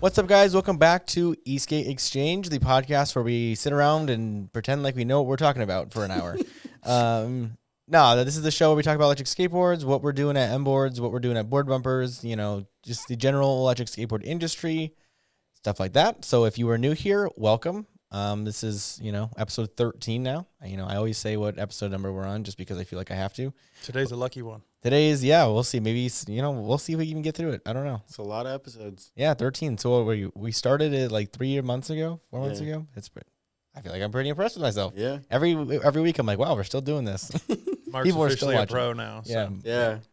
What's up, guys? Welcome back to Esk8 Exchange, the podcast where we sit around and pretend like we know what we're talking about for an hour. No, this is the show where we talk about electric skateboards, what we're doing at MBoards, what we're doing at Board Bumpers, you know, just the general electric skateboard industry, stuff like that. So if you are new here, welcome. This is, episode 13 now. I always say what episode number we're on just because I feel like I have to. Today's a lucky one. We'll see. Maybe, we'll see if we can get through it. I don't know. It's a lot of episodes. Yeah, 13. So we started it like 4 months ago. I feel like I'm pretty impressed with myself. Yeah. Every week I'm like, wow, we're still doing this. Mark's People are officially still a watching. pro now. So.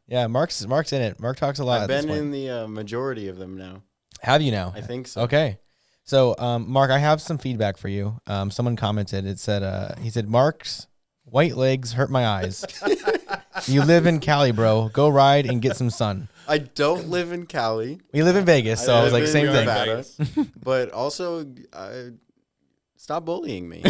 Yeah. Mark's in it. Mark talks a lot. I've been in the majority of them now. Have you now? I think so. Okay. So, Mark, I have some feedback for you. Someone commented. It said, he said, Mark's white legs hurt my eyes. You live in Cali, bro. Go ride and get some sun. I don't live in Cali. We live in Vegas, so I was like, same thing. Nevada, but also, stop bullying me.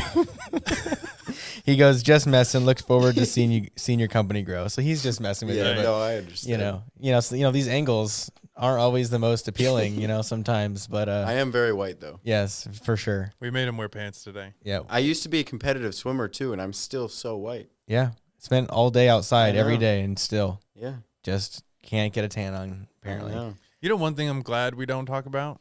He goes, just messing. Looks forward to seeing your company grow. So he's just messing with you. Yeah, But, no, I understand. So, these angles aren't always the most appealing, sometimes. But I am very white, though. yes, for sure. We made him wear pants today. Yeah, I used to be a competitive swimmer, too, and I'm still so white. yeah. Spent all day outside every day and still Yeah. just can't get a tan on, apparently. You know, one thing I'm glad we don't talk about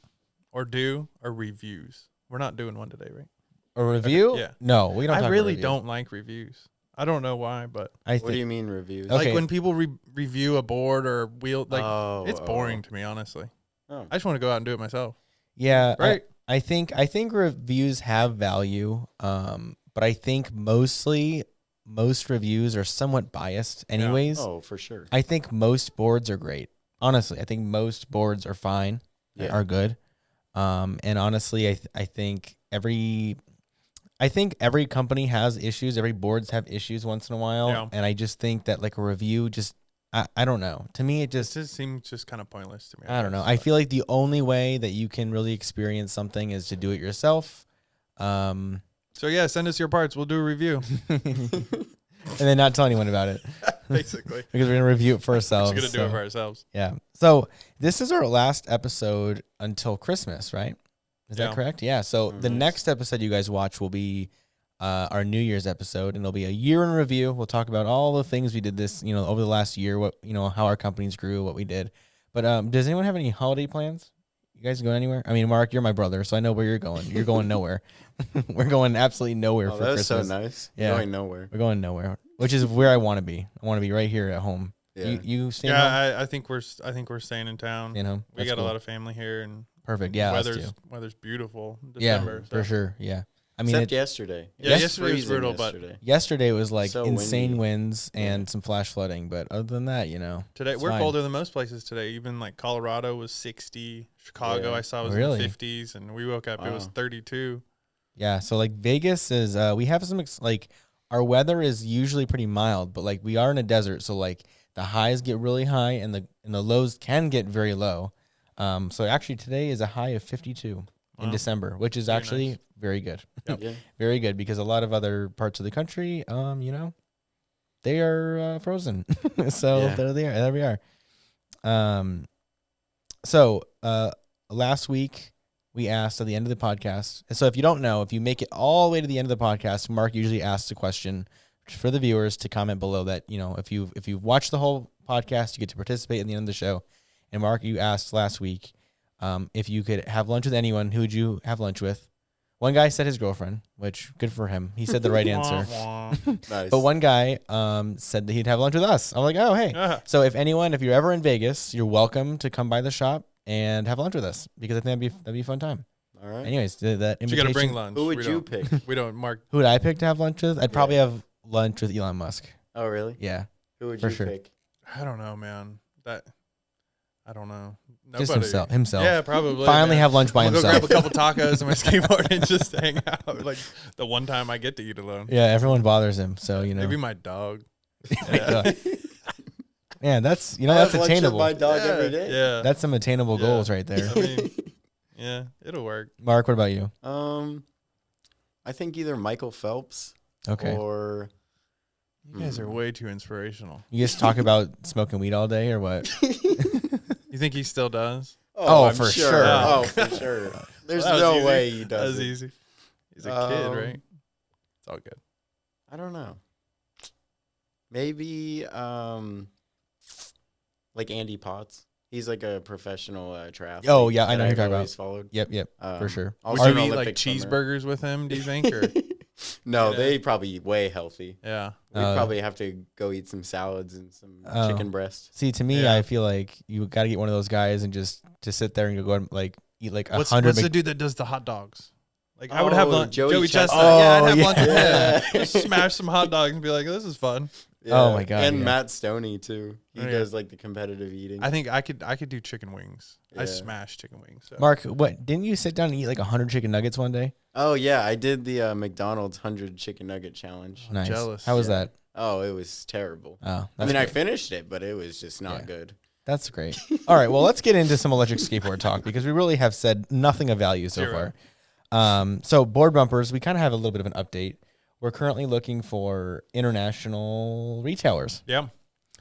or do are reviews. We're not doing one today, right? A review? Yeah. No, we don't. I talk really about don't like reviews. I don't know why, but What do you mean reviews? Okay. like when people review a board or a wheel, like it's boring to me, honestly. Oh. I just want to go out and do it myself. Yeah, Right. I think reviews have value, but I think most reviews are somewhat biased anyways. Oh, for sure. I think most boards are great. Honestly, I think most boards are fine, are good. And honestly, I think every company has issues. Every boards have issues once in a while. Yeah. And I just think that like a review I don't know. To me, it It just seems just kind of pointless to me. I don't know. I feel like the only way that you can really experience something is to do it yourself. So yeah, send us your parts. We'll do a review. And then not tell anyone about it. Basically. Because we're going to review it for ourselves. We're just going to do it for ourselves. Yeah. So this is our last episode until Christmas, right? Is that correct? Yeah. So the next episode you guys watch will be our New Year's episode, and it'll be a year in review. We'll talk about all the things we did this, over the last year, what, how our companies grew, what we did. But does anyone have any holiday plans? You guys going anywhere? I mean, Mark, you're my brother, so I know where you're going. You're going nowhere. We're going absolutely nowhere for Christmas. That's so nice. Yeah. Going nowhere. We're going nowhere, which is where I want to be. I want to be right here at home. Yeah. You staying home? I think we're staying in town. We got a lot of family here, and perfect. Yeah, weather's beautiful. December, for sure. Yeah. I mean, except yesterday. Yeah, yesterday was brutal, but yesterday was like so insane windy. Winds and some flash flooding. But other than that, today we're fine. colder than most places today. Even like Colorado was 60. Chicago I saw was in the 50s, and we woke up it was 32. Yeah, so like Vegas is we have some our weather is usually pretty mild, but like we are in a desert, so like the highs get really high and the lows can get very low. So actually today is a high of 52 in December, which is actually very good. Yep. Yeah. Very good, because a lot of other parts of the country, they are frozen. So there we are. So last week we asked at the end of the podcast. So if you don't know, if you make it all the way to the end of the podcast, Mark usually asks a question for the viewers to comment below that, if you've watched the whole podcast, you get to participate in the end of the show. And Mark, you asked last week, if you could have lunch with anyone, who would you have lunch with? One guy said his girlfriend, which good for him. He said the right answer. Nice. But one guy said that he'd have lunch with us. I'm like, oh, hey. So if you're ever in Vegas, you're welcome to come by the shop and have lunch with us, because I think that'd be a fun time. All right. Anyways, that invitation. You got to bring lunch. Who would you pick? We don't, Mark. Who would I pick to have lunch with? I'd probably have lunch with Elon Musk. Oh, really? Yeah. Who would for you sure. pick? I don't know, man. I don't know. Just Nobody. himself. Yeah, probably. Finally have lunch by I'll himself. Go grab a couple tacos and my skateboard and just hang out. Like the one time I get to eat alone. Yeah, everyone bothers him, so Maybe my dog. Yeah, that's that's attainable. I have lunch with my dog every day. Yeah, that's some attainable goals right there. I mean, yeah, it'll work. Mark, what about you? I think either Michael Phelps Okay. or You guys are way too inspirational. You just talk about smoking weed all day or what? You think he still does? Oh, for sure. Oh, for sure. There's no way he does. That was easy. He's a kid, right? It's all good. I don't know. Maybe like Andy Potts. He's like a professional triathlete. Oh yeah, I know who you're talking always about. Followed. Yep, for sure. Would you eat like cheeseburgers with him? Do you think? Or no, they probably eat way healthy. Yeah, we probably have to go eat some salads and some chicken breast. See, to me, I feel like you got to get one of those guys and just to sit there and go and like eat like 100. What's the dude that does the hot dogs? Like I would have lunch. Joey Chestnut. I'd have lunch with him. Smash some hot dogs and be like, "This is fun." Yeah. Oh my god! And Matt Stoney too. He does like the competitive eating. I think I could do chicken wings. I smash chicken wings. So. Mark, what didn't you sit down and eat like 100 chicken nuggets one day? Oh yeah, I did the McDonald's 100 chicken nugget challenge. Nice. Jealous. How was that? Oh, it was terrible. Oh, I mean, I finished it, but it was just not good. That's great. All right, well, let's get into some electric skateboard talk because we really have said nothing of value so far. So board bumpers, we kind of have a little bit of an update. We're currently looking for international retailers. Yeah.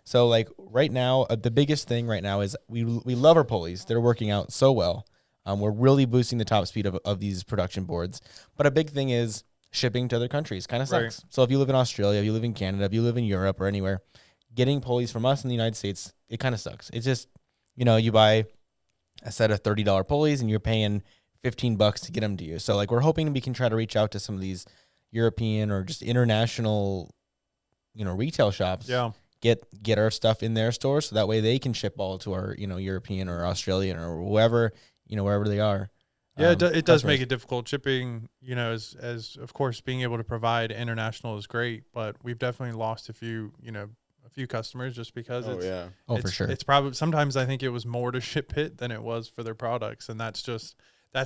So like right now, the biggest thing right now is we love our pulleys. They're working out so well. We're really boosting the top speed of these production boards. But a big thing is shipping to other countries kind of sucks. Right. So if you live in Australia, if you live in Canada, if you live in Europe or anywhere, getting pulleys from us in the United States, it kind of sucks. It's just, you buy a set of $30 pulleys and you're paying $15 to get them to you. So like we're hoping we can try to reach out to some of these European or just international, retail shops. Yeah. Get our stuff in their stores so that way they can ship all to our, European or Australian or whoever, wherever they are. Yeah, it does make it difficult. Shipping, as of course being able to provide international is great, but we've definitely lost a few customers just because for sure. It's probably sometimes I think it was more to ship it than it was for their products, and that's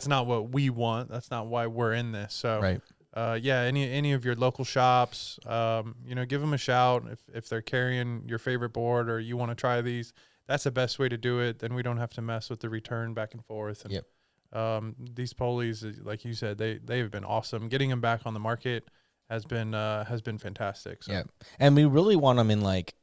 not what we want. That's not why we're in this. So right. Any of your local shops, give them a shout if they're carrying your favorite board or you want to try these. That's the best way to do it. Then we don't have to mess with the return back and forth. And, these pulleys, like you said, they have been awesome. Getting them back on the market has been fantastic. So. Yeah, and we really want them in like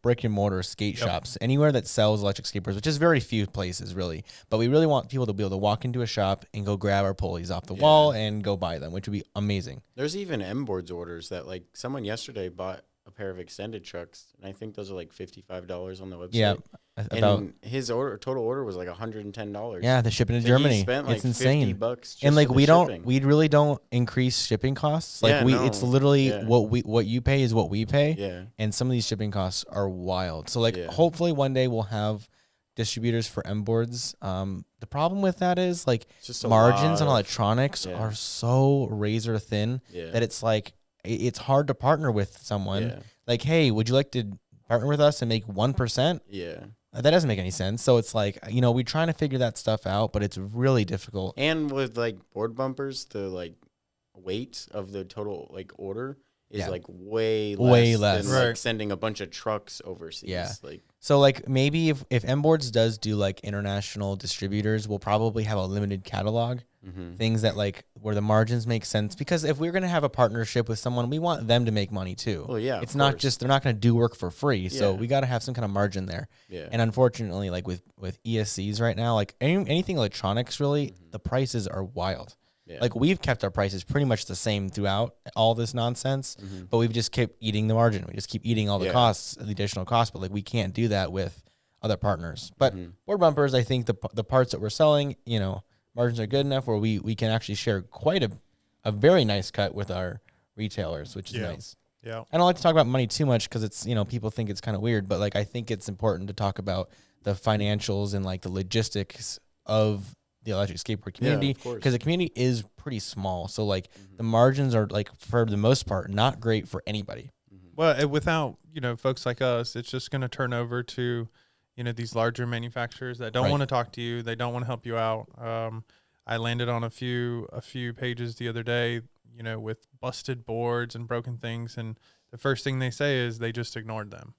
brick and mortar skate shops, anywhere that sells electric skateboards, which is very few places really. But we really want people to be able to walk into a shop and go grab our pulleys off the wall and go buy them, which would be amazing. There's even MBoards orders that like someone yesterday bought a pair of extended trucks, and I think those are like $55 on the website. Yeah, and his total order was like $110. Yeah, the shipping to Germany, he spent like it's insane. $50 just and like for the shipping. we really don't increase shipping costs. Like it's literally what you pay is what we pay. Yeah, and some of these shipping costs are wild. So like hopefully one day we'll have distributors for MBoards. The problem with that is like margins on electronics are so razor thin that it's like it's hard to partner with someone. Like, hey, would you like to partner with us and make 1%? Yeah. That doesn't make any sense. So it's like, we're trying to figure that stuff out, but it's really difficult. And with like board bumpers, the like weight of the total like order is like way less than like sending a bunch of trucks overseas. Yeah. Like so like maybe if MBoards does do like international distributors, we'll probably have a limited catalog. Things that like where the margins make sense, because if we're going to have a partnership with someone, we want them to make money too. Well, yeah, it's not just, they're not going to do work for free. So we got to have some kind of margin there. Yeah. And unfortunately, like with ESCs right now, like anything electronics really, the prices are wild. Yeah. Like we've kept our prices pretty much the same throughout all this nonsense, but we've just kept eating the margin. We just keep eating all the costs, the additional costs, but like we can't do that with other partners. But board bumpers, I think the parts that we're selling, margins are good enough where we can actually share quite a very nice cut with our retailers, which is nice. Yeah. I don't like to talk about money too much because it's, people think it's kind of weird, but like I think it's important to talk about the financials and like the logistics of the electric skateboard community, because the community is pretty small. So like the margins are like for the most part not great for anybody. Well, without, folks like us, it's just going to turn over to these larger manufacturers that don't want to talk to you. They don't want to help you out. I landed on a few pages the other day, with busted boards and broken things. And the first thing they say is they just ignored them.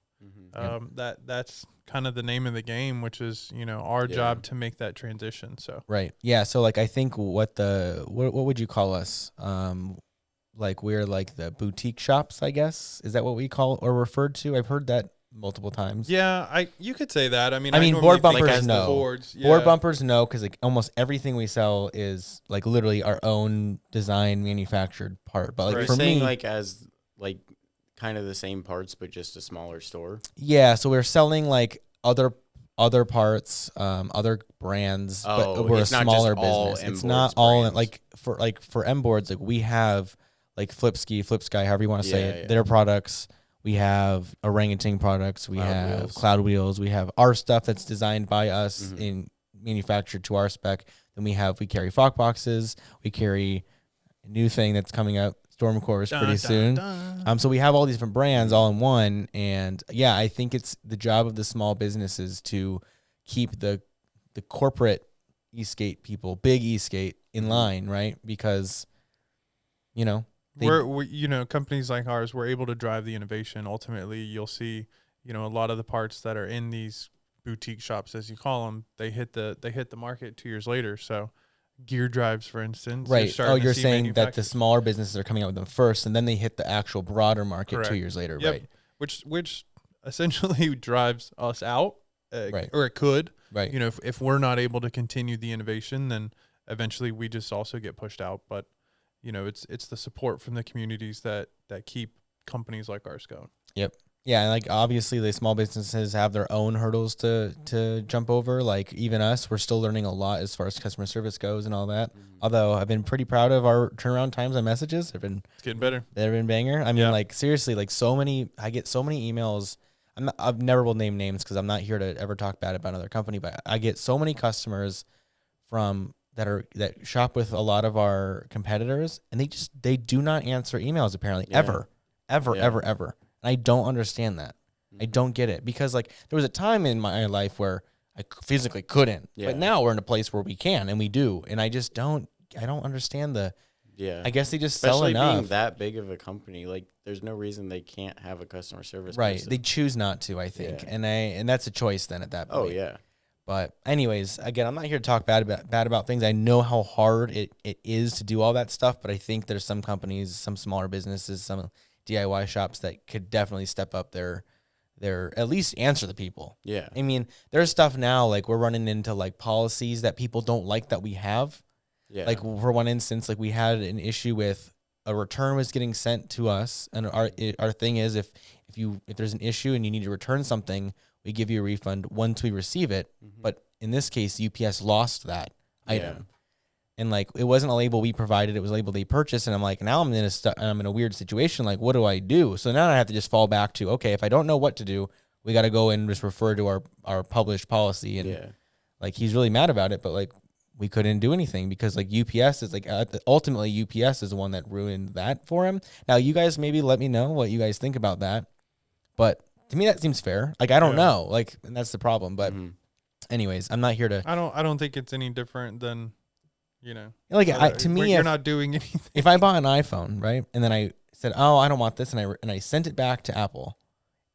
That's kind of the name of the game, which is, our job to make that transition. So, right. Yeah. So like, I think what would you call us? Like we're like the boutique shops, I guess. Is that what we call or referred to? I've heard that multiple times. Yeah, you could say that. I mean, board bumpers no. Boards, yeah. Board bumpers no, because like almost everything we sell is like literally our own design manufactured part. But like for me, like as like kind of the same parts, but just a smaller store. Yeah, so we're selling like other parts, other brands, but we're a smaller business. It's not all like for MBoards, like we have like Flipsky, however you want to say it, their products. We have orangutan products. We have Cloud Wheels. We have our stuff that's designed by us and manufactured to our spec. Then we carry Fock boxes. We carry a new thing that's coming up, Stormcore, pretty soon. So we have all these different brands all in one. And yeah, I think it's the job of the small businesses to keep the corporate Esk8 people, big Esk8, in line, right? Because, you know, we're companies like ours, we're able to drive the innovation. Ultimately, you'll see, a lot of the parts that are in these boutique shops, as you call them, they hit the market 2 years later. So gear drives, for instance, right? You're saying that the smaller businesses are coming out with them first, and then they hit the actual broader market. Correct. 2 years later, right? Which essentially drives us out, right? Or it could, right? If we're not able to continue the innovation, then eventually we just also get pushed out. But it's the support from the communities that keep companies like ours going. Yep. Yeah, and like obviously the small businesses have their own hurdles to jump over. Like even us, we're still learning a lot as far as customer service goes and all that. Although I've been pretty proud of our turnaround times on messages. It's getting better. They've been banger. I mean, like seriously, like I get so many emails. I've never will name names because I'm not here to ever talk bad about another company, but I get so many customers that shop with a lot of our competitors, and they do not answer emails apparently ever. And I don't understand that. I don't get it, because like there was a time in my life where I physically couldn't, but now we're in a place where we can and we do, and I don't understand I guess they just sell enough. Especially being that big of a company, like there's no reason they can't have a customer service person. They choose not to, I think, and that's a choice then at that point. Oh yeah. But anyways, again, I'm not here to talk bad about things. I know how hard it is to do all that stuff, but I think there's some companies, some smaller businesses, some DIY shops that could definitely step up their at least answer the people. Yeah. I mean, there's stuff now, like we're running into like policies that people don't like that we have. Yeah. Like for one instance, like we had an issue with a return was getting sent to us, and our thing is if there's an issue and you need to return something, we give you a refund once we receive it. But in this case, UPS lost that item. And like, it wasn't a label we provided, it was a label they purchased. And I'm like, now I'm in a weird situation. Like, what do I do? So now I have to just fall back to, okay, if I don't know what to do, we got to go and just refer to our published policy. And like, he's really mad about it, but like, we couldn't do anything because like UPS is like, ultimately UPS is the one that ruined that for him. Now you guys maybe let me know what you guys think about that. But to me, that seems fair. Like, I don't know. Like, and that's the problem. But anyways, I'm not here to. I don't think it's any different than, like to me, you're not doing anything. If I bought an iPhone, right, and then I said, oh, I don't want this, and I sent it back to Apple,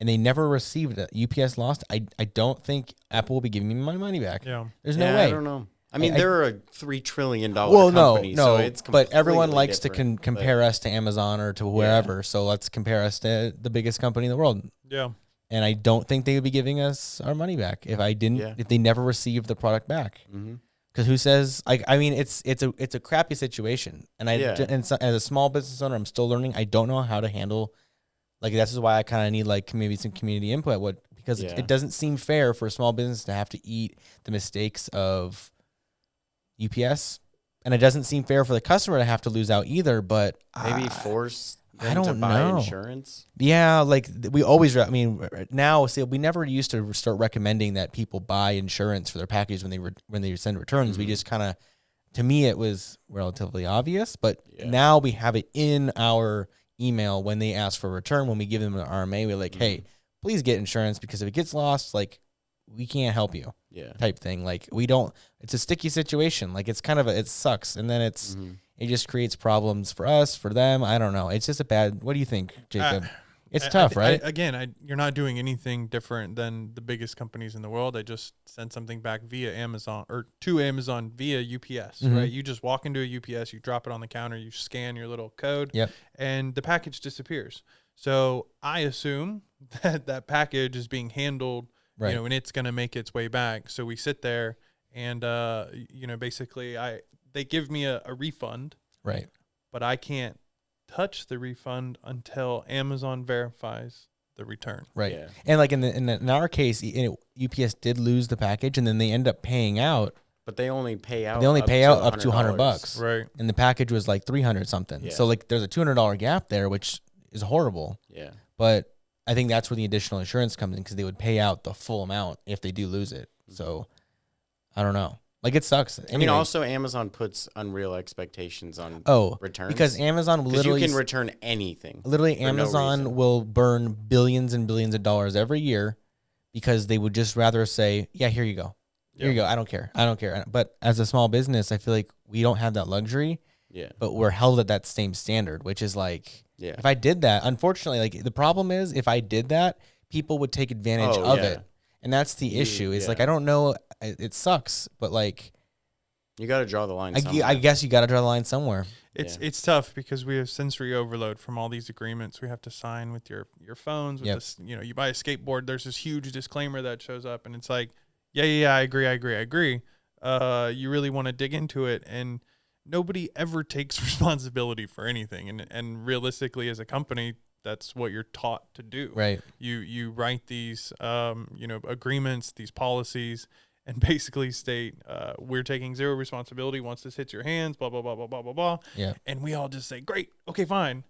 and they never received it, UPS lost. I don't think Apple will be giving me my money back. Yeah, there's no way. I don't know. I mean, they're a $3 trillion company. No, so it's but everyone likes to compare us to Amazon or to wherever. So let's compare us to the biggest company in the world. Yeah. And I don't think they would be giving us our money back if they never received the product back. Because who says? I mean, it's a crappy situation. And as a small business owner, I'm still learning. I don't know how to handle. Like, this is why I kind of need like maybe some community input. Because it doesn't seem fair for a small business to have to eat the mistakes of UPS, and it doesn't seem fair for the customer to have to lose out either. But maybe force them to buy insurance. Yeah, like we always. I mean, now we never used to start recommending that people buy insurance for their package when they send returns. We just kind of, to me, it was relatively obvious. But now we have it in our email when they ask for a return. When we give them an RMA, we're like, hey, please get insurance, because if it gets lost, like, we can't help you. Type thing. Like, we don't, it's a sticky situation. Like, it's kind of it sucks. And then it just creates problems for us, for them. I don't know. It's just a bad, what do you think, Jacob? It's tough, right? You're not doing anything different than the biggest companies in the world. They just send something back via Amazon or to Amazon via UPS, right? You just walk into a UPS, you drop it on the counter, you scan your little code, and the package disappears. So I assume that package is being handled, Right. and it's going to make its way back. So we sit there and, basically they give me a refund. Right. But I can't touch the refund until Amazon verifies the return. Right. Yeah. And like in our case, UPS did lose the package, and then they end up paying out. But they only pay out. Up to $100, right? And the package was like 300 something. Yeah. So like there's a $200 gap there, which is horrible. Yeah. But I think that's where the additional insurance comes in, because they would pay out the full amount if they do lose it. So I don't know. Like, it sucks. Anyway, I mean, also Amazon puts unreal expectations on returns. Because Amazon literally, you can return anything. Literally, Amazon will burn billions and billions of dollars every year because they would just rather say, yeah, here you go. Here you go. I don't care. But as a small business, I feel like we don't have that luxury. Yeah. But we're held at that same standard, which is like, yeah. If I did that, unfortunately, like the problem is if I did that, people would take advantage of it. And that's the issue. Is like, I don't know. It sucks, but like, you got to draw the line. I guess you got to draw the line somewhere. It's tough because we have sensory overload from all these agreements we have to sign with your phones. With this, you buy a skateboard. There's this huge disclaimer that shows up, and it's like, yeah, I agree. You really want to dig into it, and nobody ever takes responsibility for anything. And realistically, as a company, that's what you're taught to do. Right. You write these, agreements, these policies, and basically state, we're taking zero responsibility once this hits your hands, blah, blah, blah, blah, blah, blah, blah. Yeah. And we all just say, great, okay, fine.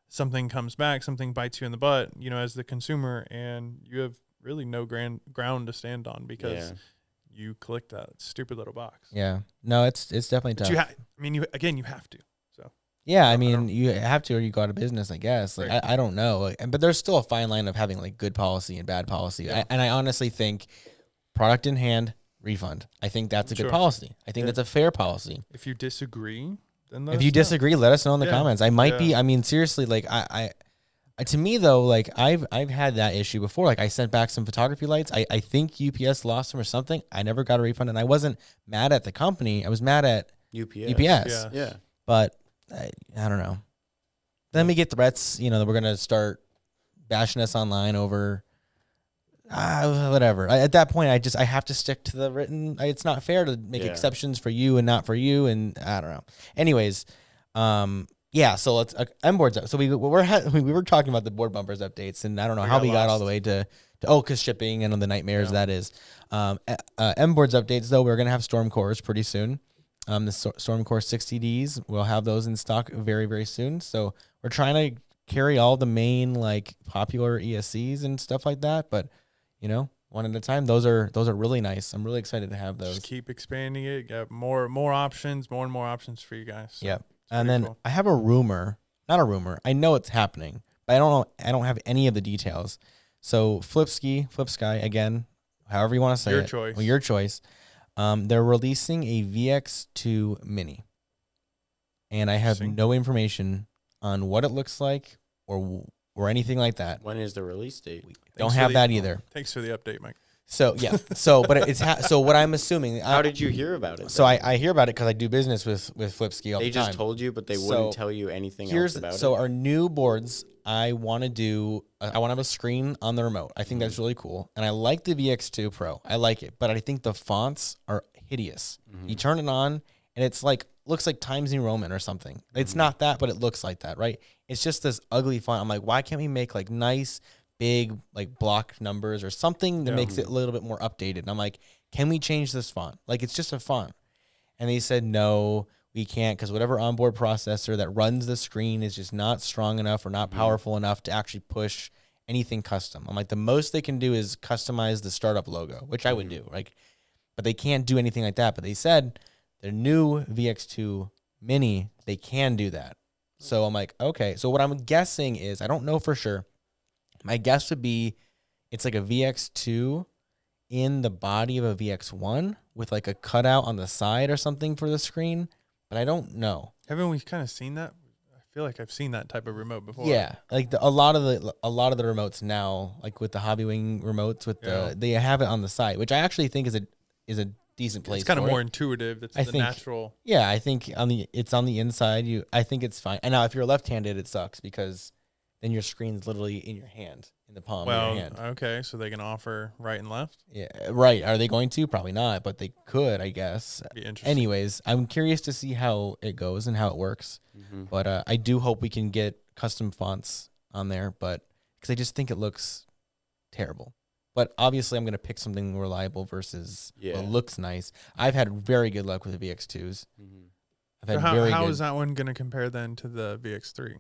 Something comes back, something bites you in the butt, as the consumer, and you have really no ground to stand on because you click that stupid little box. Yeah. No, it's definitely tough. But you have to. So. Yeah, I mean, you have to, or you go out of business, I guess. Like, right. I don't know. But there's still a fine line of having like good policy and bad policy. Yeah. I honestly think product in hand, refund. I think that's a good policy. I think that's a fair policy. If you disagree, then disagree, let us know in the comments. I might be. I mean, seriously, like I to me though, like I've had that issue before. Like I sent back some photography lights. I think UPS lost them or something. I never got a refund, and I wasn't mad at the company. I was mad at UPS. Yeah. But I don't know. Then we get threats, that we're gonna start bashing us online over. Whatever. At that point, I have to stick to the written. It's not fair to make exceptions for you and not for you, and I don't know. Anyways, so let's MBoards. So we were talking about the board bumpers updates, and I don't know how we got all the way to because shipping and the nightmares that is. MBoards updates though, we're gonna have storm cores pretty soon. The storm core 60Ds, we'll have those in stock very, very soon. So we're trying to carry all the main like popular ESCs and stuff like that, but one at a time. Those are really nice. I'm really excited to have those. Just keep expanding it. Get more options, more and more options for you guys. So and then cool. I have a rumor, not a rumor. I know it's happening, but I don't know. I don't have any of the details. So Flipsky again, however you want to say your it. Choice. Well, your choice. They're releasing a VX2 Mini, and I have no information on what it looks like or anything like that. When is the release date? Don't have that either. Thanks for the update, Mike. So but so what I'm assuming. How did you hear about it? So I hear about it because I do business with Flipsky all the time. They just told you, but they wouldn't tell you anything else about it. So our new boards, I want to have a screen on the remote. I think that's really cool, and I like the VX2 Pro. I like it, but I think the fonts are hideous. You turn it on, and it's like looks like Times New Roman or something. It's not that, but it looks like that, right? It's just this ugly font. I'm like, why can't we make like nice, big, like block numbers or something that makes it a little bit more updated? And I'm like, can we change this font? Like, it's just a font. And they said, no, we can't, because whatever onboard processor that runs the screen is just not strong enough or not powerful enough to actually push anything custom. I'm like, the most they can do is customize the startup logo, which I would do, like, but they can't do anything like that. But they said the new VX2 Mini, they can do that. So I'm like, okay. So what I'm guessing is, I don't know for sure. My guess would be it's like a VX2 in the body of a VX1 with like a cutout on the side or something for the screen, but I don't know. Haven't we kind of seen that? I feel like I've seen that type of remote before. Yeah, like a lot of the remotes now, like with the Hobbywing remotes, they have it on the side, which I actually think is a decent place. It's kind of more intuitive. That's the natural. Yeah, I think it's on the inside. I think it's fine. And now if you're left-handed, it sucks because then your screen's literally in your hand, in the palm of your hand. Okay, so they can offer right and left? Yeah, right. Are they going to? Probably not, but they could, I guess. Be interesting. Anyways, I'm curious to see how it goes and how it works. But I do hope we can get custom fonts on there, but because I just think it looks terrible. But obviously, I'm going to pick something reliable versus what looks nice. I've had very good luck with the VX2s. How is that one going to compare then to the VX3?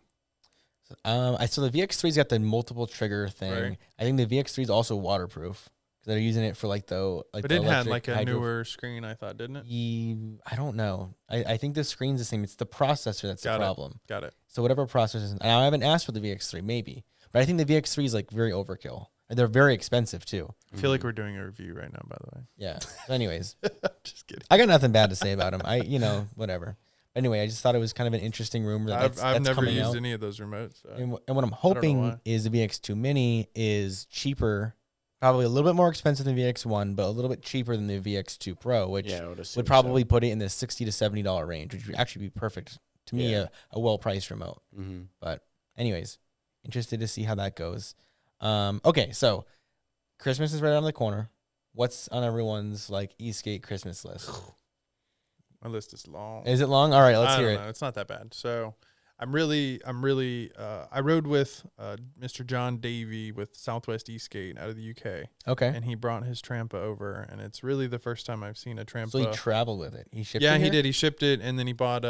So the VX3's got the multiple trigger thing. Right. I think the VX3 is also waterproof because they're using it for But it had like a newer screen, I thought, didn't it? I don't know. I think the screen's the same. It's the processor that's the problem. Got it. So whatever processor. And I haven't asked for the VX3, maybe, but I think the VX3 is like very overkill. And they're very expensive too. I feel like we're doing a review right now, by the way. Yeah. So anyways, just kidding. I got nothing bad to say about them. Whatever. Anyway, I just thought it was kind of an interesting rumor that's I've never used out. any of those remotes. So. And what I'm hoping is the VX2 Mini is cheaper, probably a little bit more expensive than VX1, but a little bit cheaper than the VX2 Pro, which would probably put it in the $60 to $70 range, which would actually be perfect to me, a well-priced remote. But anyways, interested to see how that goes. Okay, so Christmas is right around the corner. What's on everyone's Esk8 Christmas list? My list is long. Is it long? All right, let's hear it. It's not that bad. So I rode with Mr. John Davey with Southwest Esk8 out of the UK. Okay. And he brought his Trampa over, and it's really the first time I've seen a Trampa. So he traveled with it. He shipped it. Yeah, he did. He shipped it, and then he bought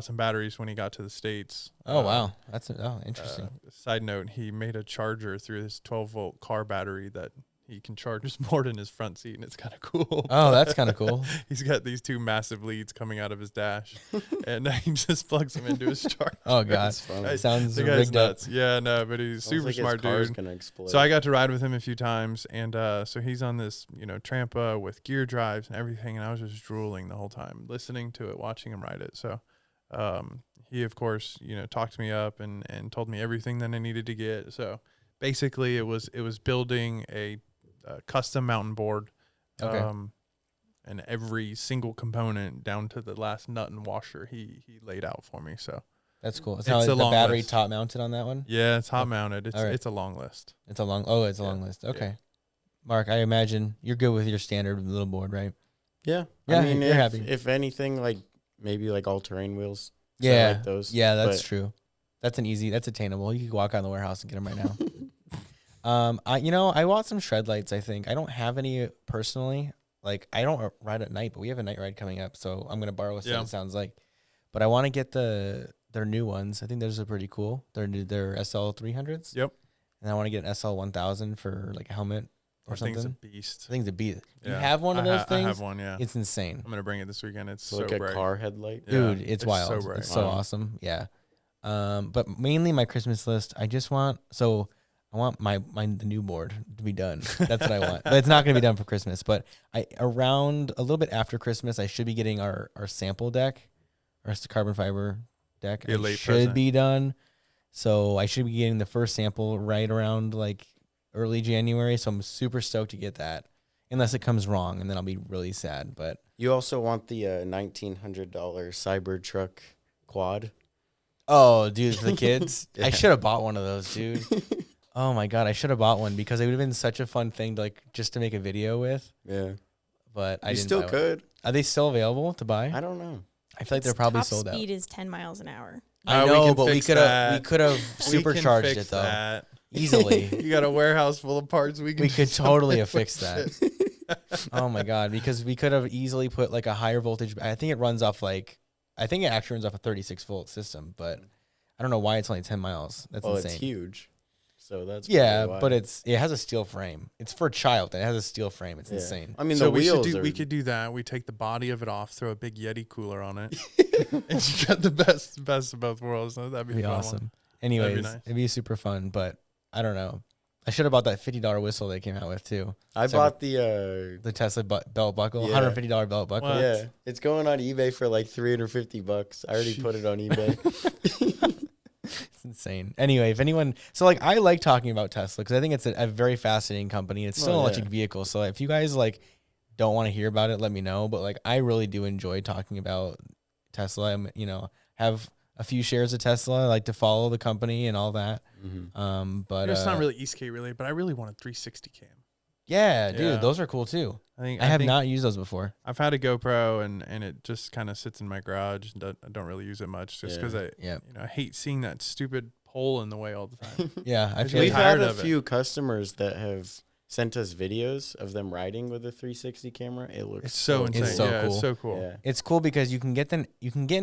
some batteries when he got to the States. Oh, wow. That's interesting. Side note, he made a charger through his 12-volt car battery that he can charge his board in his front seat, and it's kind of cool. Oh, that's kind of cool. He's got these two massive leads coming out of his dash, and he just plugs them into his charger. Oh, God. Sounds rigged up. Yeah, no, but he's super smart dude. So I got to ride with him a few times, and so he's on this, Trampa with gear drives and everything, and I was just drooling the whole time, listening to it, watching him ride it. So he, of course, talked me up and told me everything that I needed to get. So basically, it was building a custom mountain board, and every single component down to the last nut and washer he laid out for me. So that's cool. It's the battery top mounted on that one. Yeah, it's hot mounted. It's a long list. It's a long list. Okay, yeah. Mark, I imagine you're good with your standard little board, right? Yeah, I mean, you're happy. If anything, maybe all-terrain wheels. Yeah, like those. Yeah, that's true. That's attainable. You can walk out in the warehouse and get them right now. I bought some shred lights, I think. I don't have any personally. I don't ride at night, but we have a night ride coming up, so I'm going to borrow a set, it sounds like. But I want to get their new ones. I think those are pretty cool. They're SL300s. Yep. And I want to get an SL1000 for a helmet or something. Thing's a beast. I think it's a beast. Yeah. You have one of those things? I have one, yeah. It's insane. I'm going to bring it this weekend. It's so like a bright. car headlight? Dude, it's wild. So bright. It's so awesome. Yeah. But mainly my Christmas list, I want the new board to be done. That's what I want. But it's not going to be done for Christmas. But around a little bit after Christmas, I should be getting our sample deck, our carbon fiber deck. It should be done. So I should be getting the first sample right around early January. So I'm super stoked to get that, unless it comes wrong, and then I'll be really sad. But you also want the $1,900 Cybertruck quad. Oh, dude, for the kids, I should have bought one of those, dude. Oh my God, I should have bought one because it would have been such a fun thing to just to make a video with. Yeah. But I didn't. Still could. Are they still available to buy? I don't know. I feel like they're probably sold out. Top speed is 10 miles an hour. I know, but we could have supercharged it though. That. Easily. You got a warehouse full of parts. We could totally have fixed that. Oh my God, because we could have easily put a higher voltage. I think it runs off I think it actually runs off a 36 volt system, but I don't know why it's only 10 miles. That's insane. It's huge. So that's but it has a steel frame. It's for a child that has a steel frame. It's insane. I mean, so we could do that. We take the body of it off, throw a big Yeti cooler on it, and you got the best of both worlds. So that'd be awesome. Anyways, it'd be super fun. But I don't know. I should have bought that $50 whistle they came out with too. I bought the Tesla belt buckle, $150 belt buckle. What? Yeah, it's going on eBay for $350. I already put it on eBay. It's insane. Anyway, if anyone, I like talking about Tesla because I think it's a very fascinating company. It's still an electric vehicle. So if you guys don't want to hear about it, let me know. But I really do enjoy talking about Tesla. Have a few shares of Tesla. I like to follow the company and all that. But it's not really Esk8 related, but I really want a 360 cam. Yeah, dude, those are cool too. I have not used those before. I've had a GoPro and it just kind of sits in my garage. I don't really use it much just because I hate seeing that stupid pole in the way all the time. We've had a few customers that have sent us videos of them riding with a 360 camera. It's so insane. It's so cool. It's so cool. Yeah. It's cool because you can get an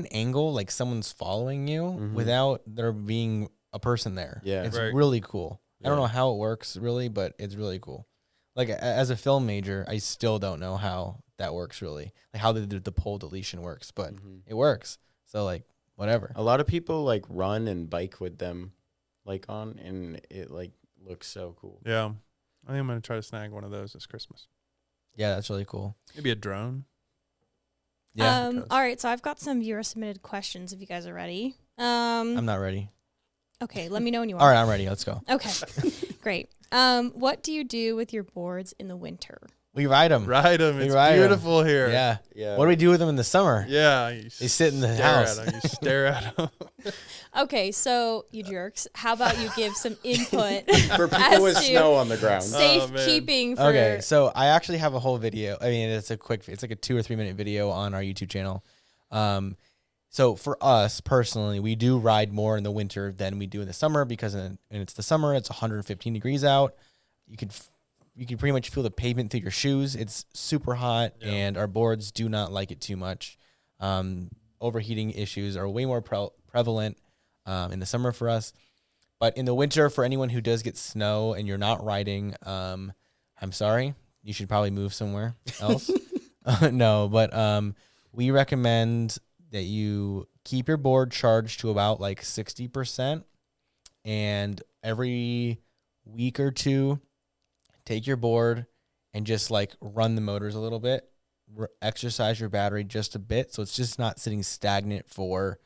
angle like someone's following you without there being a person there. Yeah, it's really cool. I don't know how it works really, but it's really cool. Like as a film major, I still don't know how that works really, like how the pole deletion works, but it works. So like whatever. A lot of people like run and bike with them, like on, and it like looks so cool. Yeah, I think I'm gonna try to snag one of those this Christmas. Yeah, that's really cool. Maybe a drone. Yeah. All right, so I've got some viewer submitted questions. If you guys are ready. I'm not ready. Okay, let me know when you are. All right, I'm ready. Let's go. Okay, great. What do you do with your boards in the winter? We ride them. It's beautiful here. Yeah. What do we do with them in the summer? Yeah. They sit in the house. You stare at them. Okay, so you jerks, how about you give some input for people with snow on the ground? Safekeeping. Okay, so I actually have a whole video. I mean, it's like a 2 or 3 minute video on our YouTube channel. So for us personally, we do ride more in the winter than we do in the summer because it's the summer. It's 115 degrees out. You can pretty much feel the pavement through your shoes. It's super hot, and our boards do not like it too much. Overheating issues are way more prevalent in the summer for us. But in the winter, for anyone who does get snow and you're not riding, I'm sorry. You should probably move somewhere else. No, but we recommend that you keep your board charged to about like 60%, and every week or two, take your board and just like run the motors a little bit, exercise your battery just a bit, so it's just not sitting stagnant for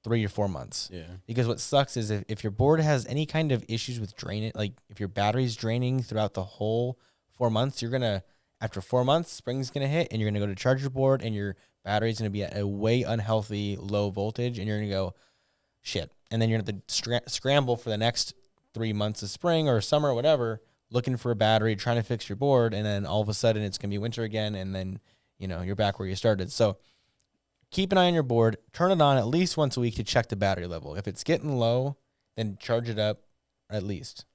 3 or 4 months. Yeah. Because what sucks is if your board has any kind of issues with draining, like if your battery's draining throughout the whole 4 months, after 4 months, spring's gonna hit, and you're gonna go to charge your board, and your battery's going to be at a way unhealthy low voltage, and you're going to go, shit. And then you're going to have to scramble for the next 3 months of spring or summer or whatever, looking for a battery, trying to fix your board, and then all of a sudden it's going to be winter again, and then, you're back where you started. So keep an eye on your board. Turn it on at least once a week to check the battery level. If it's getting low, then charge it up at least.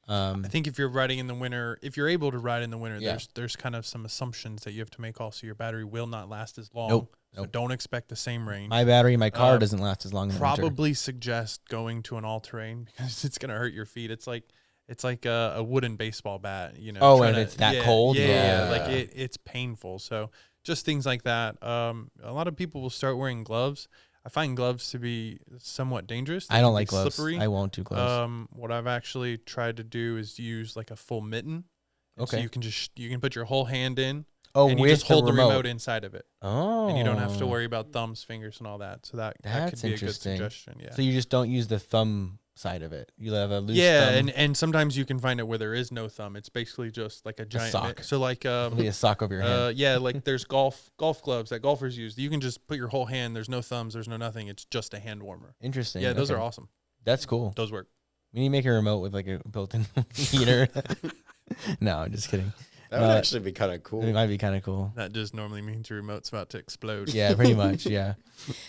I think if you're riding in the winter, if you're able to ride in the winter, there's kind of some assumptions that you have to make. Also, your battery will not last as long. Nope. So don't expect the same range. My battery in my car doesn't last as long. In probably suggest going to an all-terrain because it's gonna hurt your feet. It's like a wooden baseball bat. Oh, and it's that cold. Yeah. Like it's painful. So just things like that. A lot of people will start wearing gloves. I find gloves to be somewhat dangerous. I don't like gloves. Slippery. I won't do gloves. What I've actually tried to do is use like a full mitten. Okay. So you can put your whole hand in. Oh, and you just hold the remote inside of it. Oh. And you don't have to worry about thumbs, fingers, and all that. So that could be a good suggestion. Yeah. So you just don't use the thumb side of it. You have a loose thumb. and sometimes you can find it where there is no thumb. It's basically just like a giant sock. So like a sock over your hand. Like there's golf gloves that golfers use. You can just put your whole hand. There's no thumbs. There's no nothing. It's just a hand warmer. Interesting. Yeah, those are awesome. That's cool. Those work. We need to make a remote with like a built-in heater. No, I'm just kidding. That would actually be kind of cool. It might be kind of cool. That just normally means your remote's about to explode. Yeah, pretty much. Yeah.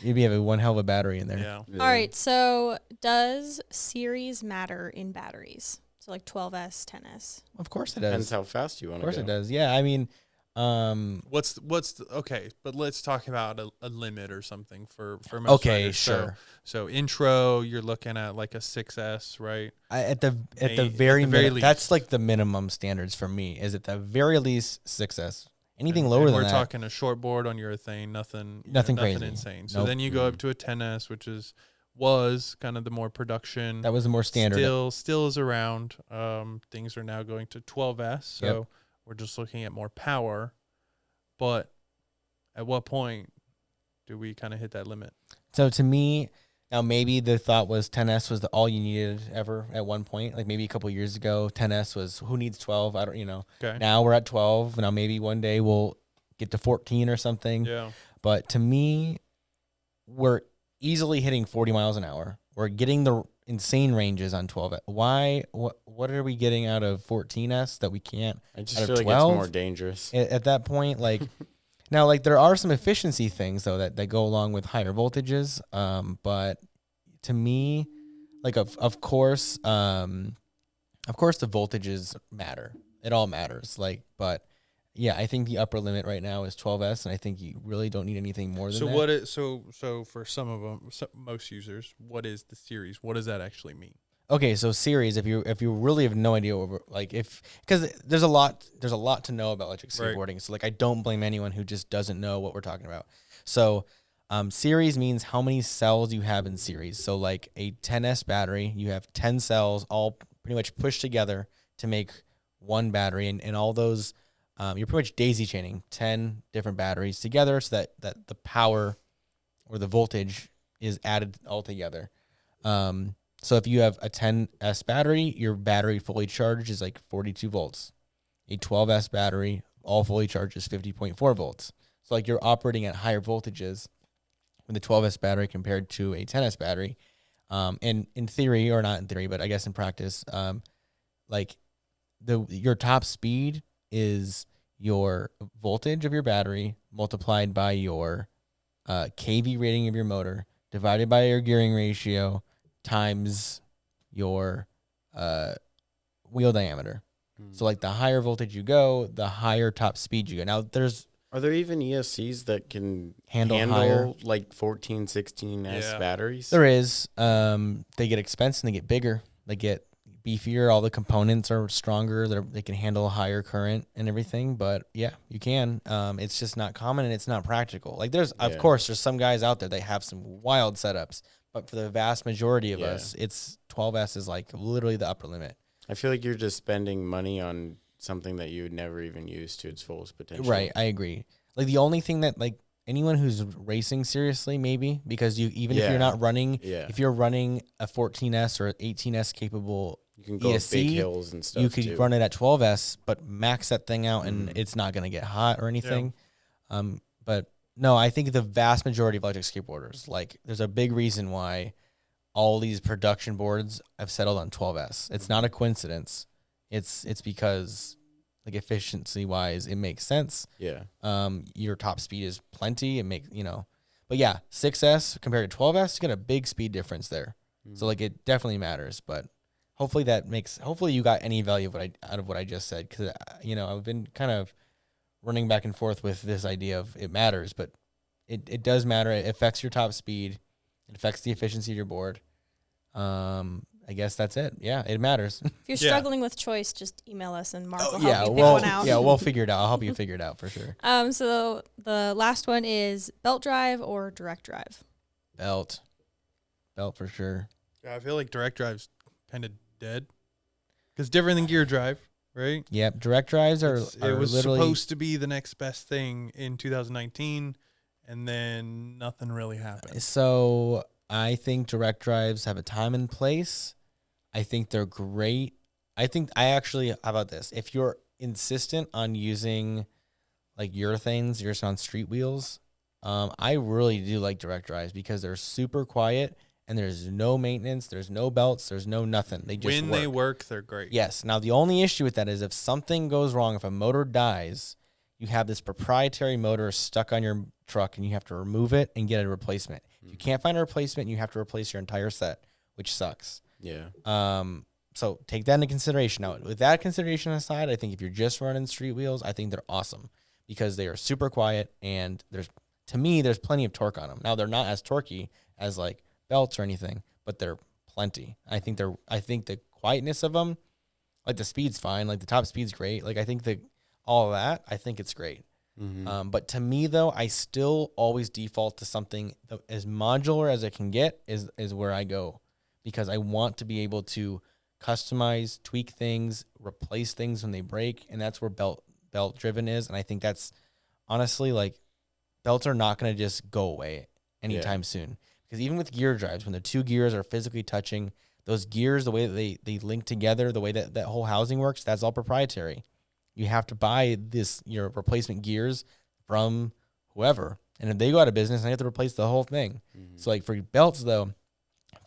You'd be having one hell of a battery in there. Yeah. All right. So does series matter in batteries? So like 12S, 10S? Of course it does. Depends how fast you want to go. Of course it does. Yeah. I mean, okay, but let's talk about a limit or something for most riders. Sure. So intro, you're looking at like a 6S, right? At the very least, that's like the minimum standards for me. Is at the very least 6S. Anything lower than that, we're talking a short board on urethane, nothing crazy, insane. So then you go up to a 10S, which was kind of the more production. That was the more standard. Still is around. Things are now going to 12S, so we're just looking at more power. But at what point do we kind of hit that limit? So to me, now maybe the thought was 10S was all you needed ever at one point. Like maybe a couple of years ago, 10S was who needs 12? I don't, Okay. Now we're at 12. Now maybe one day we'll get to 14 or something. Yeah. But to me, easily hitting 40 miles an hour. We're getting the insane ranges on 12. Why? What are we getting out of 14S that we can't? I just feel like it's more dangerous at that point. Like now, like there are some efficiency things though that go along with higher voltages. But to me, like of course the voltages matter. It all matters. Like, but yeah, I think the upper limit right now is 12S, and I think you really don't need anything more than that. So for some of them, most users, what is the series? What does that actually mean? Okay, so series, if you really have no idea what because there's a lot to know about electric skateboarding. Right. So like I don't blame anyone who just doesn't know what we're talking about. So series means how many cells you have in series. So like a 10S battery, you have 10 cells all pretty much pushed together to make one battery, and all those. You're pretty much daisy chaining 10 different batteries together so that the power or the voltage is added all together. So if you have a 10S battery, your battery fully charged is like 42 volts. A 12S battery, all fully charged, is 50.4 volts. So like you're operating at higher voltages with the 12S battery compared to a 10S battery. And in theory, or not in theory, but I guess in practice, like your top speed is your voltage of your battery multiplied by your kV rating of your motor divided by your gearing ratio times your wheel diameter. So like the higher voltage you go, the higher top speed you go. Now are there even ESCs that can handle higher, like 14, 16S batteries? There is. They get expensive and they get bigger. They get beefier. All the components are stronger. They can handle a higher current and everything. But yeah, you can. It's just not common and it's not practical. Like of course, there's some guys out there that have some wild setups, but for the vast majority of us, it's 12S is like literally the upper limit. I feel like you're just spending money on something that you would never even use to its fullest potential. Right, I agree. Like the only thing that like anyone who's racing seriously, maybe, because if you're not running, if you're running a 14S or 18S capable you can go ESC, big hills and stuff. You could run it at 12S, but max that thing out, and it's not going to get hot or anything. Yeah. But no, I think the vast majority of electric skateboarders, like, there's a big reason why all these production boards have settled on 12S. It's not a coincidence. It's because, like, efficiency wise, it makes sense. Yeah. Your top speed is plenty. But yeah, 6S compared to 12S, you got a big speed difference there. So like it definitely matters. But hopefully you got any value out of what I just said, because I've been kind of running back and forth with this idea of it matters, but it does matter. It affects your top speed. It affects the efficiency of your board. I guess that's it. Yeah, it matters. If you're struggling with choice, just email us and Mark will help you pick one out. Yeah, we'll figure it out. I'll help you figure it out for sure. So the last one is belt drive or direct drive? Belt for sure. Yeah, I feel like direct drive's kind of dead because different than gear drive, right? Yep, direct drives are it was literally supposed to be the next best thing in 2019, and then nothing really happened. So I think direct drives have a time and place. I think they're great. How about this? If you're insistent on using like urethanes, you're just on street wheels, I really do like direct drives because they're super quiet and there's no maintenance, there's no belts, there's no nothing. They just when they work, they're great. Yes. Now the only issue with that is if something goes wrong, if a motor dies, you have this proprietary motor stuck on your truck and you have to remove it and get a replacement. If you can't find a replacement, you have to replace your entire set, which sucks. Yeah. So take that into consideration. Now, with that consideration aside, I think if you're just running street wheels, I think they're awesome because they are super quiet and there's plenty of torque on them. Now, they're not as torquey as like belts or anything, but they're plenty. I think the quietness of them, like the speed's fine, like the top speed's great. Like I think all of that, I think it's great. Mm-hmm. But to me, though, I still always default to something as modular as I can get is where I go, because I want to be able to customize, tweak things, replace things when they break, and that's where belt driven is. And I think that's honestly, like, belts are not going to just go away anytime soon, because even with gear drives, when the two gears are physically touching, those gears, the way that they link together, the way that whole housing works, that's all proprietary. You have to buy your replacement gears from whoever, And if they go out of business, I have to replace the whole thing. So like for belts though,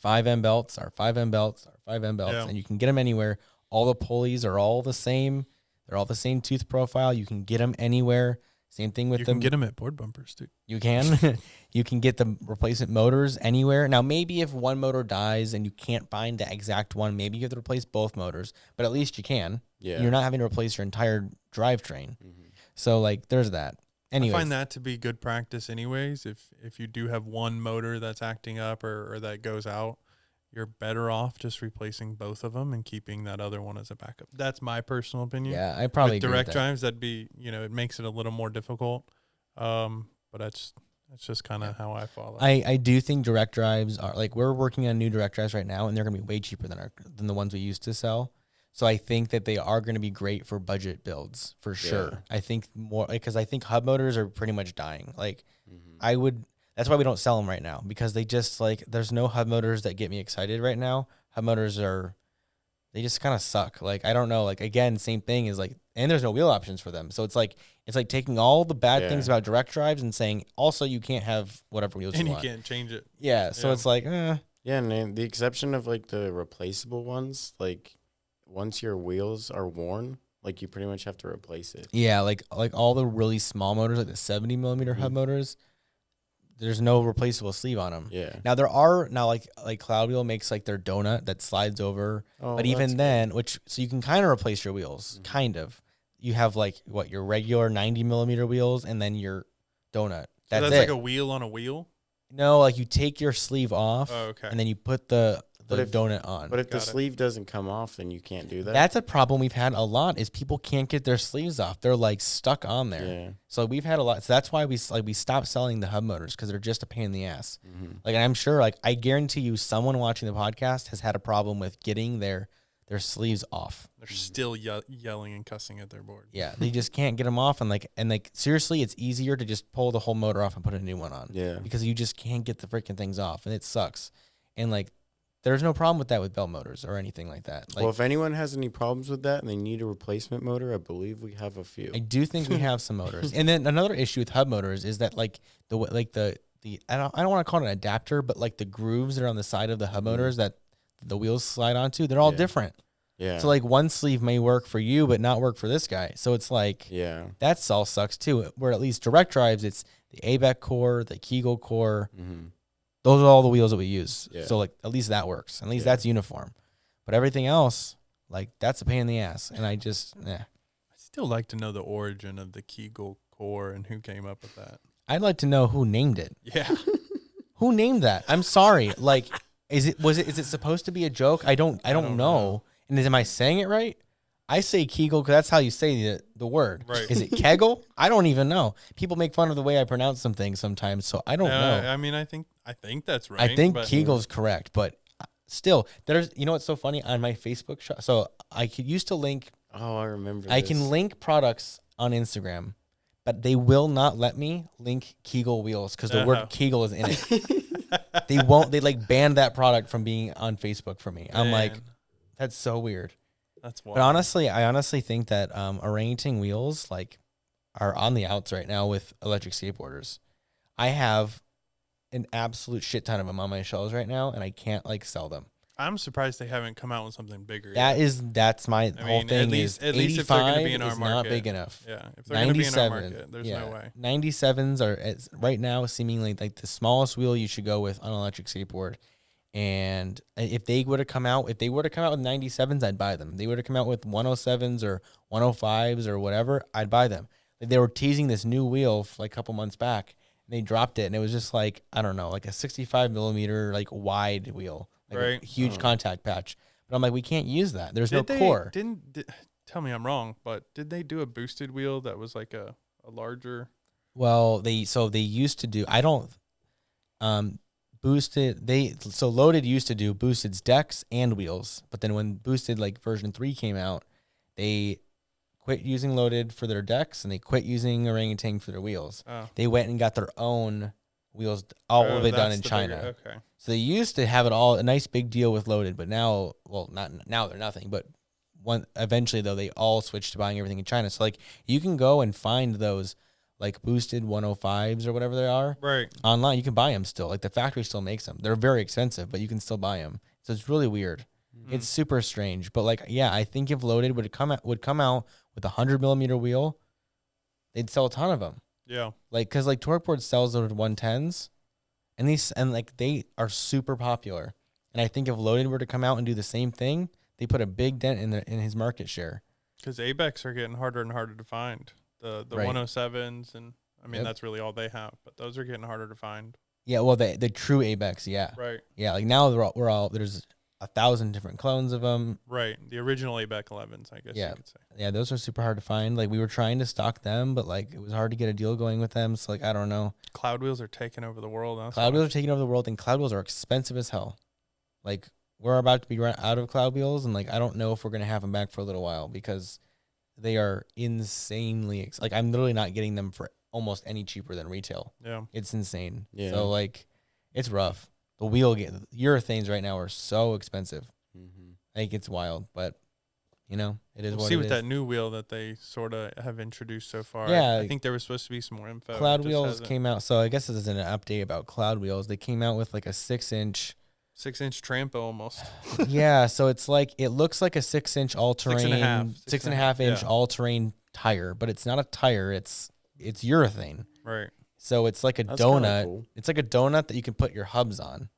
5M belts are 5M belts are 5M belts, and you can get them anywhere. All the pulleys are all the same. They're all the same tooth profile. You can get them anywhere. Same thing with them. You can get them at board bumpers too. You can. You can get the replacement motors anywhere. Now, maybe if one motor dies and you can't find the exact one, maybe you have to replace both motors, but at least you can. Yeah. You're not having to replace your entire drivetrain. So like there's that. Anyways. I find that to be good practice anyways. If you do have one motor that's acting up or that goes out, you're better off just replacing both of them and keeping that other one as a backup. That's my personal opinion. Yeah, I probably with agree direct with that. drives, that'd be, it makes it a little more difficult. But that's just kind of how I follow. I do think direct drives are like, we're working on new direct drives right now, and they're going to be way cheaper than the ones we used to sell. So I think that they are going to be great for budget builds for sure. I think more because I think hub motors are pretty much dying. Like that's why we don't sell them right now, because they just like, there's no hub motors that get me excited right now. Hub motors they just kind of suck. Like, I don't know. Like, again, same thing is like, and there's no wheel options for them. So it's like taking all the bad things about direct drives and saying, also, you can't have whatever wheels you want. And you can't change it. Yeah. So it's like, Yeah, and the exception of like the replaceable ones, like once your wheels are worn, like you pretty much have to replace it. Yeah, like all the really small motors, like the 70 millimeter hub motors, there's no replaceable sleeve on them. Yeah. Now there are like Cloud Wheel makes like their donut that slides over, but even then, so you can kind of replace your wheels, kind of. You have like your regular 90 millimeter wheels and then your donut. That's it. Like a wheel on a wheel. No, like you take your sleeve off, and then you put the donut on. But if the sleeve doesn't come off, then you can't do that. That's a problem we've had a lot, is people can't get their sleeves off. They're like stuck on there. Yeah. So we've had a lot. So that's why we stopped selling the hub motors, because they're just a pain in the ass. Like, and I'm sure, like, I guarantee you, someone watching the podcast has had a problem with getting their sleeves off. They're still yelling and cussing at their board. Yeah, they just can't get them off, and seriously, it's easier to just pull the whole motor off and put a new one on. Yeah. Because you just can't get the freaking things off, and it sucks. And like, there's no problem with that with belt motors or anything like that. Like, well, if anyone has any problems with that and they need a replacement motor, I believe we have a few. I do think we have some motors. And then another issue with hub motors is that like the I don't want to call it an adapter, but like the grooves that are on the side of the hub motors that the wheels slide onto, they're all different. Yeah. So like one sleeve may work for you but not work for this guy. So it's like, that's all sucks too. Where at least direct drives, it's the ABEC core, the Kegel core. Those are all the wheels that we use. Yeah. So like at least that works. At least that's uniform. But everything else, like, that's a pain in the ass. And I still like to know the origin of the Kegel core and who came up with that. I'd like to know who named it. Yeah. Who named that? I'm sorry. Like, is it supposed to be a joke? I don't know. And am I saying it right? I say Kegel because that's how you say the word. Right. Is it Kegel? I don't even know. People make fun of the way I pronounce some things sometimes, so I don't know. I mean, I think that's right. I think Kegel's correct, but still, there's, what's so funny on my Facebook shop. So I used to link. Oh, I remember. I can link products on Instagram, but they will not let me link Kegel wheels because the word Kegel is in it. They won't. They like banned that product from being on Facebook for me. I'm like, that's so weird. That's wild. But I honestly think that orangutan wheels like are on the outs right now with electric skateboarders. I have an absolute shit ton of them on my shelves right now, and I can't like sell them. I'm surprised they haven't come out with something bigger. That's my whole thing. At least if they're going to be in our market, not big enough. Yeah, if they're going to be in our market, there's no way. 97s are right now seemingly like the smallest wheel you should go with on an electric skateboard. And if they would have come out with 97s, I'd buy them. They would have come out with 107s or 105s or whatever, I'd buy them. Like, they were teasing this new wheel like a couple months back, and they dropped it, and it was just like, I don't know, like a 65 millimeter like wide wheel, like a huge contact patch. But I'm like, we can't use that. There's no core. Tell me I'm wrong, but did they do a boosted wheel that was like a larger? Well, they used to do. I don't. Boosted, Loaded used to do Boosted's decks and wheels, but then when Boosted like version 3 came out, they quit using Loaded for their decks and they quit using Orangutan for their wheels. They went and got their own wheels, all of it done in China. Okay. So they used to have it all a nice big deal with Loaded, but now, well, not now they're nothing. But eventually though, they all switched to buying everything in China. So like you can go and find those like boosted 105s or whatever they are. Right. Online, you can buy them still. Like the factory still makes them. They're very expensive, but you can still buy them. So it's really weird. It's super strange. But like, yeah, I think if Loaded would come out with a 100mm wheel, they'd sell a ton of them. Yeah. Like, cause like Torqueboard sells those 110s, and like they are super popular. And I think if Loaded were to come out and do the same thing, they put a big dent in his market share. Because ABEX are getting harder and harder to find. The Right. 107s, and I mean that's really all they have. But those are getting harder to find. Yeah, well, the true ABEX, yeah. Right. Yeah, like now we're all there's 1,000 different clones of them. Right. The original ABEX 11s, I guess you could say. Yeah, those are super hard to find. Like we were trying to stock them, but like it was hard to get a deal going with them. So like I don't know. Cloud wheels are taking over the world. Cloud wheels are taking over the world, and cloud wheels are expensive as hell. Like we're about to be run out of cloud wheels, and like I don't know if we're gonna have them back for a little while because they are insanely like I'm literally not getting them for almost any cheaper than retail. Yeah, it's insane. Yeah. So like it's rough. The urethanes right now are so expensive. Mm-hmm. Like it's wild, but you know it is. We'll what see it with is. that new wheel that they sort of have introduced so far. Yeah, I think there was supposed to be some more info. Cloud wheels came out. So I guess this is an update about cloud wheels. They came out with like a 6-inch. 6-inch Trampo almost. Yeah, so it's like it looks like a 6-inch all-terrain, 6.5 inch all-terrain tire, but it's not a tire. It's urethane. Right. So it's like a That's donut. cool. It's like a donut that you can put your hubs on.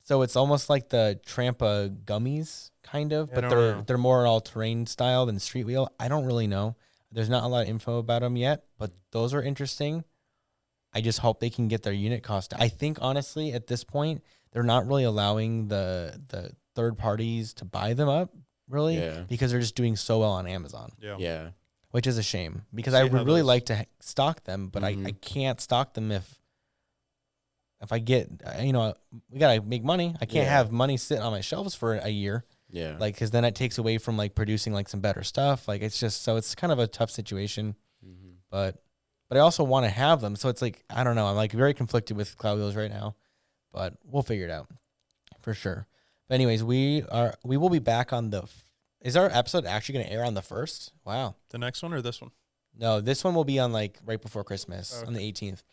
So it's almost like the Trampa gummies, kind of, but they're more all-terrain style than street wheel. I don't really know. There's not a lot of info about them yet, but those are interesting. I just hope they can get their unit cost. I think honestly, at this point, they're not really allowing the third parties to buy them up, really, because they're just doing so well on Amazon. Yeah. Which is a shame because I would really like to stock them, but Mm-hmm. I can't stock them if I get, we got to make money. I can't have money sit on my shelves for a year. Yeah. Like, because then it takes away from like producing like some better stuff. Like, it's just, so it's kind of a tough situation, but I also want to have them. So it's like, I don't know. I'm like very conflicted with cloud wheels right now, but we'll figure it out for sure. But anyways, we will be back on is our episode actually going to air on the 1st? Wow. The next one or this one? No, this one will be on like right before Christmas on the 18th.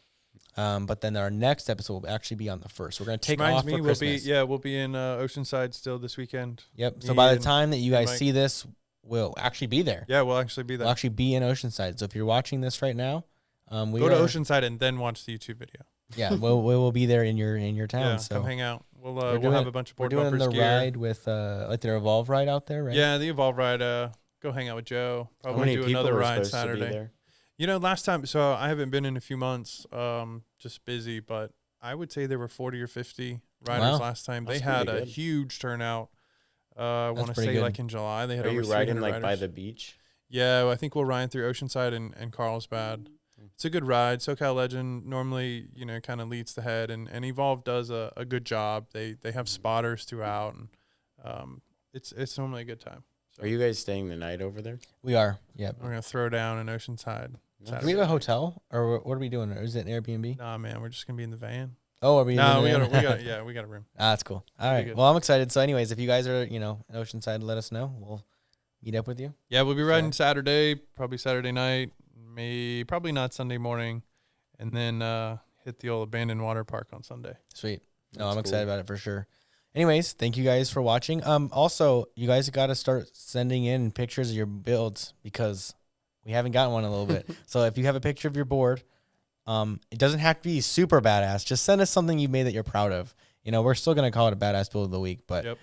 But then our next episode will actually be on the 1st. We're going to take off for Christmas. We'll be in Oceanside still this weekend. Yep. So by the time that you guys see this, we'll actually be there. Yeah, we'll actually be there. We'll actually be in Oceanside. So if you're watching this right now, go to Oceanside and then watch the YouTube video. Yeah, we will be there in your town. Yeah, so come hang out. We'll have a bunch of board bumpers. We're doing the gear. ride with like their Evolve ride out there, right? Yeah, the Evolve ride. Go hang out with Joe. Probably do another ride Saturday. You know, last time, so I haven't been in a few months, just busy, but I would say there were 40 or 50 riders last time. They had a huge turnout. I want to say like in July. They had Are over you riding like riders. by the beach? Yeah, I think we'll ride through Oceanside and Carlsbad. It's a good ride. SoCal Legend normally, kind of leads the head, and Evolve does a good job. They have spotters throughout, and it's normally a good time. So Are you guys staying the night over there? We are. Yeah. we're gonna throw down in Oceanside. Do we have a hotel, or what are we doing? Or is it an Airbnb? Nah, man, we're just gonna be in the van. Oh, are we? No, we got a room. That's cool. All right. Well, I'm excited. So, anyways, if you guys are, in Oceanside, let us know. We'll meet up with you. Yeah, we'll be riding Saturday, probably Saturday night, probably not Sunday morning, and then hit the old abandoned water park on Sunday. Sweet. No, I'm excited about it for sure. Anyways, thank you guys for watching. Also, you guys got to start sending in pictures of your builds because we haven't gotten one in a little bit. So if you have a picture of your board, it doesn't have to be super badass. Just send us something you made that you're proud of. We're still going to call it a badass build of the week, but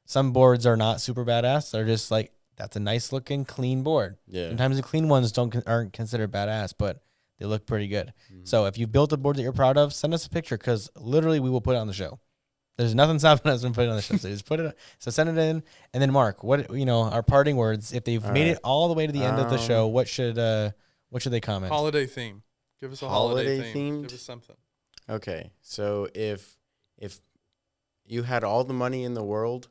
some boards are not super badass. They're just like, that's a nice looking clean board. Yeah. Sometimes the clean ones aren't considered badass, but they look pretty good. So if you built a board that you're proud of, send us a picture because literally we will put it on the show. There's nothing stopping us from putting it on the show. So just put it. So send it in, and then Mark, what our parting words? If they've made it all the way to the end of the show, what should they comment? Holiday theme. Give us a holiday theme. Give us something. Okay, so if you had all the money in the world,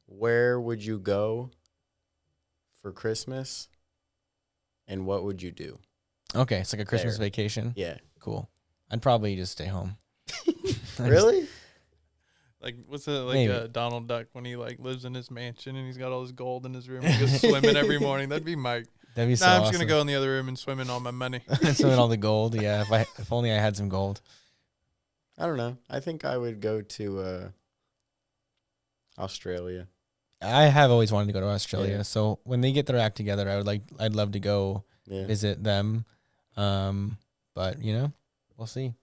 where would you go for Christmas, and what would you do? Okay, it's like a Christmas vacation. Yeah, cool. I'd probably just stay home. Really? Like, what's it like Donald Duck when he like lives in his mansion and he's got all his gold in his room and goes swimming every morning? That'd be Mike. That'd be so Nah, I'm awesome. just gonna go in the other room and swim in all my money. Swim in all the gold. Yeah, if only I had some gold. I don't know. I think I would go to Australia. I have always wanted to go to Australia. Yeah. So when they get their act together, I'd love to go visit them. But we'll see.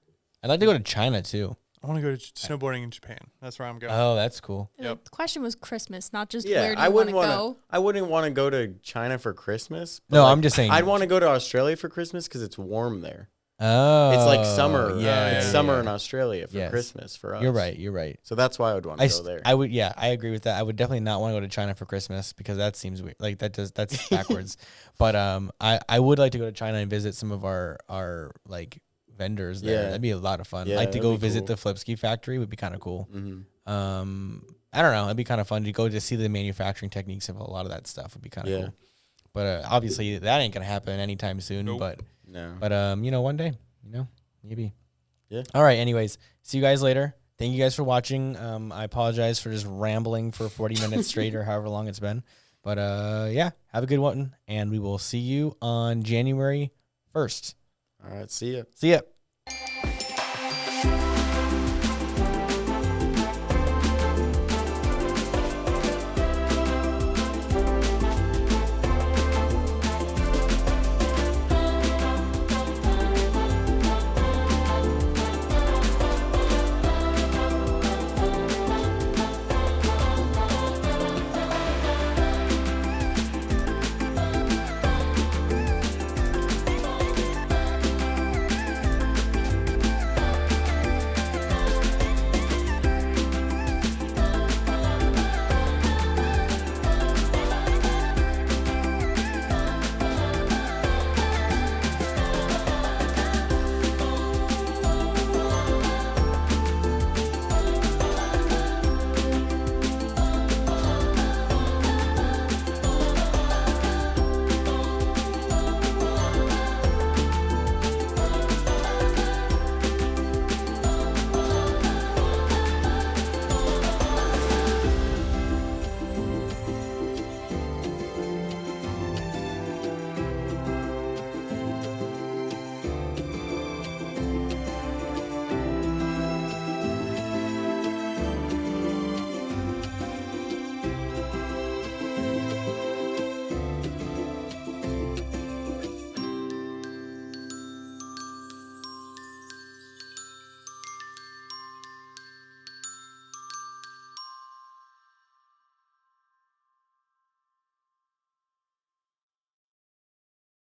I'd like to go to China too. I want to go to snowboarding in Japan. That's where I'm going. Oh, that's cool. Yep. The question was Christmas, not just Yeah, where do I you want wouldn't to want go. to. I wouldn't want to go to China for Christmas. but, No, like, I'm just saying. I'd want to go to Australia for Christmas because it's warm there. Oh, It's like summer. Yeah, it's yeah, summer yeah. in Australia for Yes. Christmas for us. You're right. So that's why I would want to go there. I would. Yeah, I agree with that. I would definitely not want to go to China for Christmas because that seems weird. Like that's backwards. But I would like to go to China and visit some of our like vendors there. Yeah. That'd be a lot of fun. Yeah, Like to that'd go be visit cool. the Flipsky factory would be kind of cool. Mhm. I don't know. It'd be kind of fun to go to see the manufacturing techniques of a lot of that stuff. Would be kind of Yeah. cool. But obviously that ain't gonna happen anytime soon. Nope. No. But one day, maybe. Yeah. All right. Anyways, see you guys later. Thank you guys for watching. I apologize for just rambling for 40 minutes straight or however long it's been. But yeah, have a good one, and we will see you on January 1st. All right. See ya. See ya.